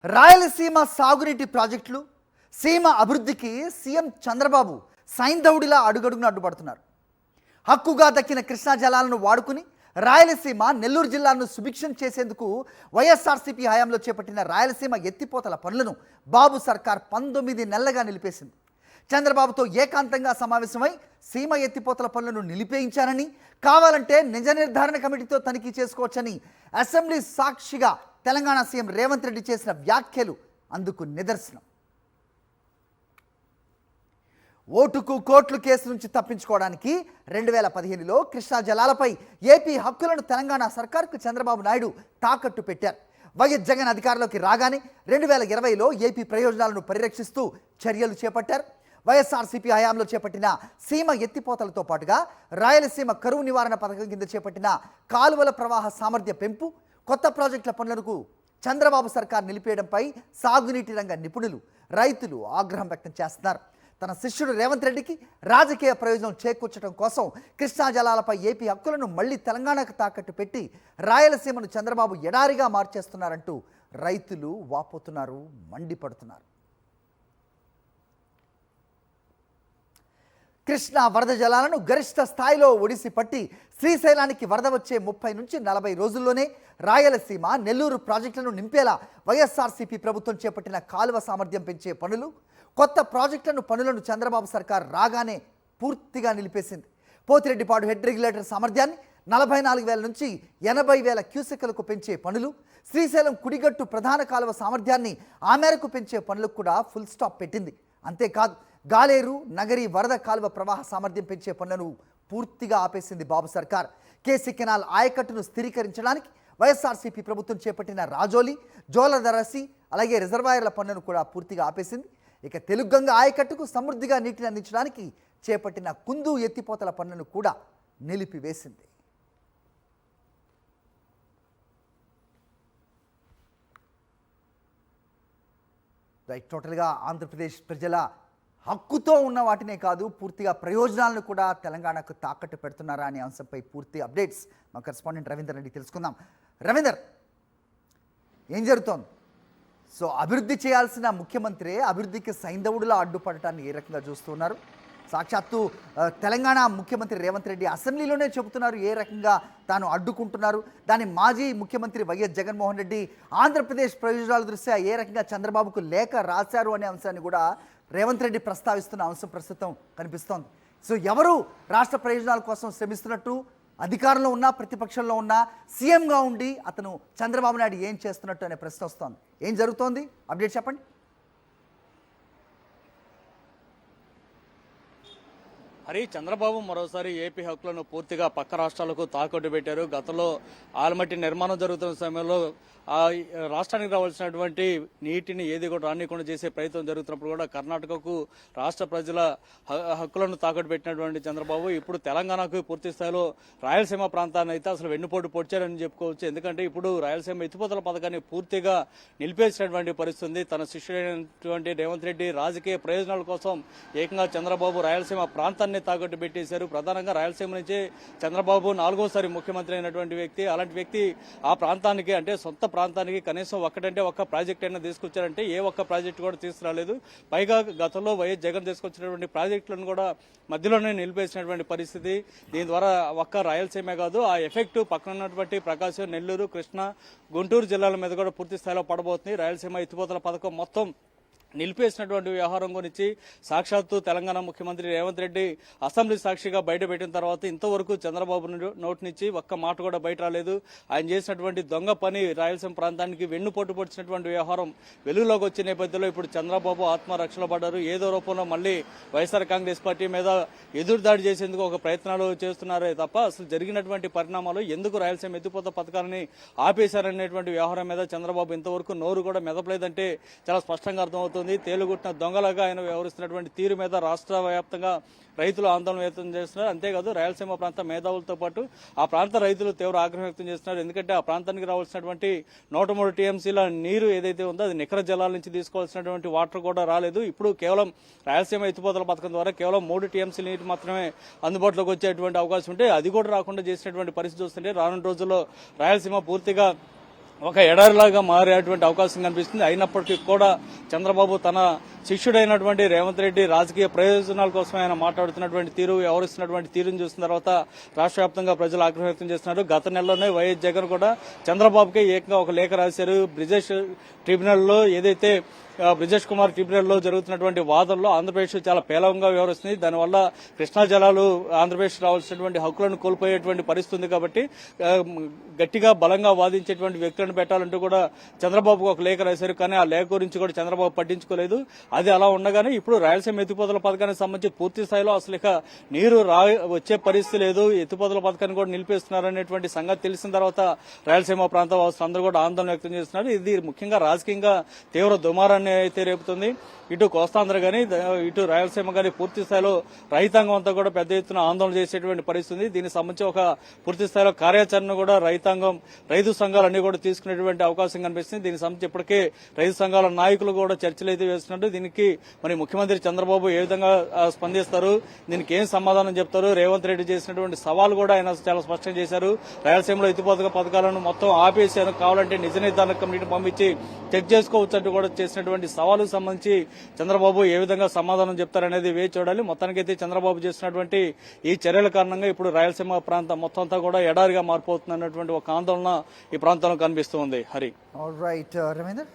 రాయలసీమ సాగునీటి ప్రాజెక్టులు సీమ అభివృద్ధికి సీఎం చంద్రబాబు సైంధవుడిలా అడుగడుగున అడ్డుపడుతున్నారు. హక్కుగా దక్కిన కృష్ణా జలాలను వాడుకుని రాయలసీమ నెల్లూరు జిల్లాను సుభిక్షం చేసేందుకు వైఎస్ఆర్సీపీ హయాంలో చేపట్టిన రాయలసీమ ఎత్తిపోతల పనులను బాబు సర్కార్ 19 నెలలుగా నిలిపేసింది. చంద్రబాబుతో ఏకాంతంగా సమావేశమై సీమ ఎత్తిపోతల పనులను నిలిపేయించారని, కావాలంటే నిజ నిర్ధారణ కమిటీతో తనిఖీ చేసుకోవచ్చని అసెంబ్లీ సాక్షిగా తెలంగాణ సీఎం రేవంత్ రెడ్డి చేసిన వ్యాఖ్యలు అందుకు నిదర్శనం. ఓటుకు కోట్లు కేసు నుంచి తప్పించుకోవడానికి 2015లో కృష్ణా జలాలపై ఏపీ హక్కులను తెలంగాణ సర్కార్కు చంద్రబాబు నాయుడు తాకట్టు పెట్టారు. వైఎస్ జగన్ అధికారంలోకి రాగానే 2020లో ఏపీ ప్రయోజనాలను పరిరక్షిస్తూ చర్యలు చేపట్టారు. వైఎస్ఆర్సీపీ హయాంలో చేపట్టిన సీమ ఎత్తిపోతలతో పాటుగా రాయలసీమ కరువు నివారణ పథకం కింద చేపట్టిన కాలువల ప్రవాహ సామర్థ్య పెంపు, కొత్త ప్రాజెక్టుల పనులకు చంద్రబాబు సర్కార్ నిలిపేయడంపై సాగునీటి రంగ నిపుణులు, రైతులు ఆగ్రహం వ్యక్తం చేస్తున్నారు. తన శిష్యుడు రేవంత్ రెడ్డికి రాజకీయ ప్రయోజనం చేకూర్చడం కోసం కృష్ణా జలాలపై ఏపీ హక్కులను మళ్లీ తెలంగాణకు తాకట్టు పెట్టి రాయలసీమను చంద్రబాబు ఎడారిగా మార్చేస్తున్నారంటూ రైతులు వాపోతున్నారు, మండిపడుతున్నారు. కృష్ణా వరద జలాలను గరిష్ట స్థాయిలో ఒడిసి పట్టి శ్రీశైలానికి వరద వచ్చే 30 నుంచి 40 రోజుల్లోనే రాయలసీమ, నెల్లూరు ప్రాజెక్టులను నింపేలా వైఎస్ఆర్సీపీ ప్రభుత్వం చేపట్టిన కాలువ సామర్థ్యం పెంచే కొత్త పనులను చంద్రబాబు సర్కార్ రాగానే పూర్తిగా నిలిపేసింది. పోతిరెడ్డిపాడు హెడ్ రెగ్యులేటర్ సామర్థ్యాన్ని 44,000 నుంచి 80,000 క్యూసెక్లకు పెంచే పనులు, శ్రీశైలం కుడిగట్టు ప్రధాన కాలువ సామర్థ్యాన్ని ఆ మేరకు పెంచే పనులకు కూడా ఫుల్ స్టాప్ పెట్టింది. అంతేకాదు, గాలేరు, నగరి వరద కాలువ ప్రవాహ సామర్థ్యం పెంచే పనులను పూర్తిగా ఆపేసింది బాబు సర్కార్. కేసీ కెనాల్ ఆయకట్టును స్థిరీకరించడానికి వైఎస్ఆర్సీపీ ప్రభుత్వం చేపట్టిన రాజోలి, జోలదరసి అలాగే రిజర్వాయర్ల పనులను కూడా పూర్తిగా ఆపేసింది. ఇక తెలుగంగ ఆయకట్టుకు సమృద్ధిగా నీటిని అందించడానికి చేపట్టిన కుందు ఎత్తిపోతల పనులను కూడా నిలిపివేసింది. టోటల్గా ఆంధ్రప్రదేశ్ ప్రజల హక్కుతో ఉన్న వాటినే కాదు, పూర్తిగా ప్రయోజనాలను కూడా తెలంగాణకు తాకట్టు పెడుతున్నారా అనే అంశంపై పూర్తి అప్డేట్స్ మా కరెస్పాండెంట్ రవీందర్ రెడ్డి తెలుసుకుందాం. రవీందర్, ఏం జరుగుతోంది? సో అభివృద్ధి చేయాల్సిన ముఖ్యమంత్రి అభివృద్ధికి సైంధవుడిలా అడ్డుపడటాన్ని ఏ రకంగా చూస్తున్నారు? సాక్షాత్తు తెలంగాణ ముఖ్యమంత్రి రేవంత్ రెడ్డి అసెంబ్లీలోనే చెబుతున్నారు ఏ రకంగా తాను అడ్డుకుంటున్నారు. దాని మాజీ ముఖ్యమంత్రి వైఎస్ జగన్మోహన్ రెడ్డి ఆంధ్రప్రదేశ్ ప్రయోజనాల దృష్ట్యా ఏ రకంగా చంద్రబాబుకు లేఖ రాశారు అనే అంశాన్ని కూడా రేవంత్ రెడ్డి ప్రస్తావిస్తున్న అంశం ప్రస్తుతం కనిపిస్తోంది. సో ఎవరు రాష్ట్ర ప్రయోజనాల కోసం శ్రమిస్తున్నట్టు, అధికారంలో ఉన్నా ప్రతిపక్షంలో ఉన్నా సీఎంగా ఉండి అతను చంద్రబాబు నాయుడు ఏం చేస్తున్నట్టు అనే ప్రశ్న వస్తోంది. ఏం జరుగుతోంది? అప్డేట్ చెప్పండి. హరి, చంద్రబాబు మరోసారి ఏపీ హక్కులను పూర్తిగా పక్క రాష్ట్రాలకు తాకట్టు పెట్టారు. గతంలో ఆల్మట్టి నిర్మాణం జరుగుతున్న సమయంలో ఆ రాష్ట్రానికి రావాల్సినటువంటి నీటిని ఏది కూడా రానికుండా చేసే ప్రయత్నం జరుగుతున్నప్పుడు కూడా కర్ణాటకకు రాష్ట్ర ప్రజల హక్కులను తాకట్టు పెట్టినటువంటి చంద్రబాబు ఇప్పుడు తెలంగాణకు పూర్తి స్థాయిలో రాయలసీమ ప్రాంతాన్ని అయితే అసలు వెన్నుపోటు పొడిచారని చెప్పుకోవచ్చు. ఎందుకంటే ఇప్పుడు రాయలసీమ ఎత్తిపోతల పథకాన్ని పూర్తిగా నిలిపేసినటువంటి పరిస్థితి. తన శిష్యుడైనటువంటి రేవంత్ రెడ్డి రాజకీయ ప్రయోజనాల కోసం ఏకంగా చంద్రబాబు రాయలసీమ ప్రాంతాన్ని తాకట్టు పెట్టేశారు. ప్రధానంగా రాయలసీమ నుంచి చంద్రబాబు 4వసారి ముఖ్యమంత్రి అయినటువంటి వ్యక్తి. అలాంటి వ్యక్తి ఆ ప్రాంతానికి, అంటే సొంత ప్రాంతానికి కనీసం ఒక్క ప్రాజెక్ట్ అయినా తీసుకొచ్చారంటే ఏ ఒక్క ప్రాజెక్టు కూడా తీసుకురాలేదు. పైగా గతంలో వైఎస్ జగన్ తీసుకొచ్చినటువంటి ప్రాజెక్టులను కూడా మధ్యలోనే నిలిపేసినటువంటి పరిస్థితి. దీని ద్వారా ఒక్క రాయలసీమే కాదు, ఆ ఎఫెక్ట్ పక్కన ఉన్నటువంటి ప్రకాశం, నెల్లూరు, కృష్ణా, గుంటూరు జిల్లాల మీద కూడా పూర్తి స్థాయిలో పడబోతుంది. రాయలసీమ ఎత్తిపోతల పథకం మొత్తం నిలిపేసినటువంటి వ్యవహారం గురించి సాక్షాత్తు తెలంగాణ ముఖ్యమంత్రి రేవంత్ రెడ్డి అసెంబ్లీ సాక్షిగా బయటపెట్టిన తర్వాత ఇంతవరకు చంద్రబాబు నోటి నుంచి ఒక్క మాట కూడా బయట రాలేదు. ఆయన చేసినటువంటి దొంగ పని రాయలసీమ ప్రాంతానికి వెన్నుపోటు పొడిచినటువంటి వ్యవహారం వెలుగులోకి వచ్చే నేపథ్యంలో ఇప్పుడు చంద్రబాబు ఆత్మరక్షణ పడ్డారు. ఏదో రూపంలో మళ్లీ వైఎస్ఆర్ కాంగ్రెస్ పార్టీ మీద ఎదురుదాడి చేసేందుకు ఒక ప్రయత్నాలు చేస్తున్నారే తప్ప అసలు జరిగినటువంటి పరిణామాలు ఎందుకు రాయలసీమ ఎత్తిపోత పథకాన్ని ఆపేశారనేటువంటి వ్యవహారం మీద చంద్రబాబు ఇంతవరకు నోరు కూడా మెదపలేదంటే చాలా స్పష్టంగా అర్థమవుతుంది. తేలుగుట్టిన దొంగలుగా ఆయన వ్యవహరిస్తున్నటువంటి తీరు మీద రాష్ట్ర వ్యాప్తంగా రైతులు ఆందోళన వ్యక్తం చేస్తున్నారు. అంతేకాదు రాయలసీమ ప్రాంత మేధావులతో పాటు ఆ ప్రాంత రైతులు తీవ్ర ఆగ్రహం వ్యక్తం చేస్తున్నారు. ఎందుకంటే ఆ ప్రాంతానికి రావాల్సినటువంటి 103 టీఎంసీల నీరు ఏదైతే ఉందో అది నికర జలాల నుంచి తీసుకోవాల్సినటువంటి వాటర్ కూడా రాలేదు. ఇప్పుడు కేవలం రాయలసీమ ఎత్తిపోతల పథకం ద్వారా కేవలం 3 టీఎంసీ నీరు మాత్రమే అందుబాటులోకి వచ్చేటువంటి అవకాశం ఉంటే అది కూడా రాకుండా చేసినటువంటి పరిస్థితి వస్తుంటే రానున్న రోజుల్లో రాయలసీమ పూర్తిగా ఒక ఎడారిలాగా మారేటువంటి అవకాశం కనిపిస్తుంది. అయినప్పటికీ కూడా చంద్రబాబు తన శిష్యుడైనటువంటి రేవంత్ రెడ్డి రాజకీయ ప్రయోజనాల కోసం ఆయన మాట్లాడుతున్నటువంటి తీరు, వ్యవహరిస్తున్నటువంటి తీరును చూసిన తర్వాత రాష్ట్ర వ్యాప్తంగా ప్రజలు ఆగ్రహం వ్యక్తం చేస్తున్నారు. గత నెలలోనే వైఎస్ జగన్ కూడా చంద్రబాబుకి ఏకంగా ఒక లేఖ రాశారు. బ్రిజేష్ ట్రిబ్యునల్లో ఏదైతే బ్రిజేష్ కుమార్ ట్రిబ్యునల్లో జరుగుతున్నటువంటి వాదనలో ఆంధ్రప్రదేశ్ చాలా పేలవంగా వ్యవహరిస్తుంది, దానివల్ల కృష్ణా జలాలు ఆంధ్రప్రదేశ్ రావాల్సినటువంటి హక్కులను కోల్పోయేటువంటి పరిస్థితి ఉంది కాబట్టి గట్టిగా బలంగా వాదించేటువంటి వ్యక్తులను పెట్టాలంటూ కూడా చంద్రబాబుకు ఒక లేఖ రాశారు. కానీ ఆ లేఖ గురించి కూడా చంద్రబాబు పట్టించుకోలేదు. అది అలా ఉండగానే ఇప్పుడు రాయలసీమ ఎత్తిపోతల పథకానికి సంబంధించి పూర్తి స్థాయిలో అసలు ఇక నీరు వచ్చే పరిస్థితి లేదు, ఎత్తిపోతల పథకాన్ని కూడా నిలిపేస్తున్నారనేటువంటి సంగతి తెలిసిన తర్వాత రాయలసీమ ప్రాంత వాసులు అందరూ కూడా ఆందోళన వ్యక్తం చేస్తున్నారు. ఇది ముఖ్యంగా రాజకీయంగా తీవ్ర దుమారాన్ని అయితే రేపుతుంది. ఇటు కోస్తాంధ్ర గానీ ఇటు రాయలసీమ గానీ పూర్తి స్థాయిలో రైతాంగం అంతా కూడా పెద్ద ఎత్తున ఆందోళన చేసేటువంటి పరిస్థితి. దీనికి సంబంధించి ఒక పూర్తి స్థాయిలో కార్యాచరణ కూడా రైతు సంఘాలన్నీ కూడా తీసుకునేటువంటి అవకాశం కనిపిస్తుంది. దీనికి సంబంధించి ఇప్పటికే రైతు సంఘాల నాయకులు కూడా చర్చలు అయితే వేస్తున్నారు. దీనికి మరి ముఖ్యమంత్రి చంద్రబాబు ఏ విధంగా స్పందిస్తారు, దీనికి ఏం సమాధానం చెప్తారు? రేవంత్ రెడ్డి చేసినటువంటి సవాల్ కూడా ఆయన చాలా స్పష్టం చేశారు. రాయలసీమలో ఎత్తిపోతల పథకాలను మొత్తం ఆపేశారు, కావాలంటే నిజ నిర్ధారణ కమిటీని పంపించి చెక్ చేసుకోవచ్చు అంటూ కూడా చేసినటువంటి సవాలుకు సంబంధించి చంద్రబాబు ఏ విధంగా సమాధానం చెప్తారనేది వేచి చూడాలి. మొత్తానికైతే చంద్రబాబు చేసినటువంటి ఈ చర్యల కారణంగా ఇప్పుడు రాయలసీమ ప్రాంతం మొత్తం అంతా కూడా ఎడారిగా మారిపోతుంది అన్నటువంటి ఒక ఆందోళన ఈ ప్రాంతంలో కనిపిస్తూ ఉంది. హరి. All right Ravinder.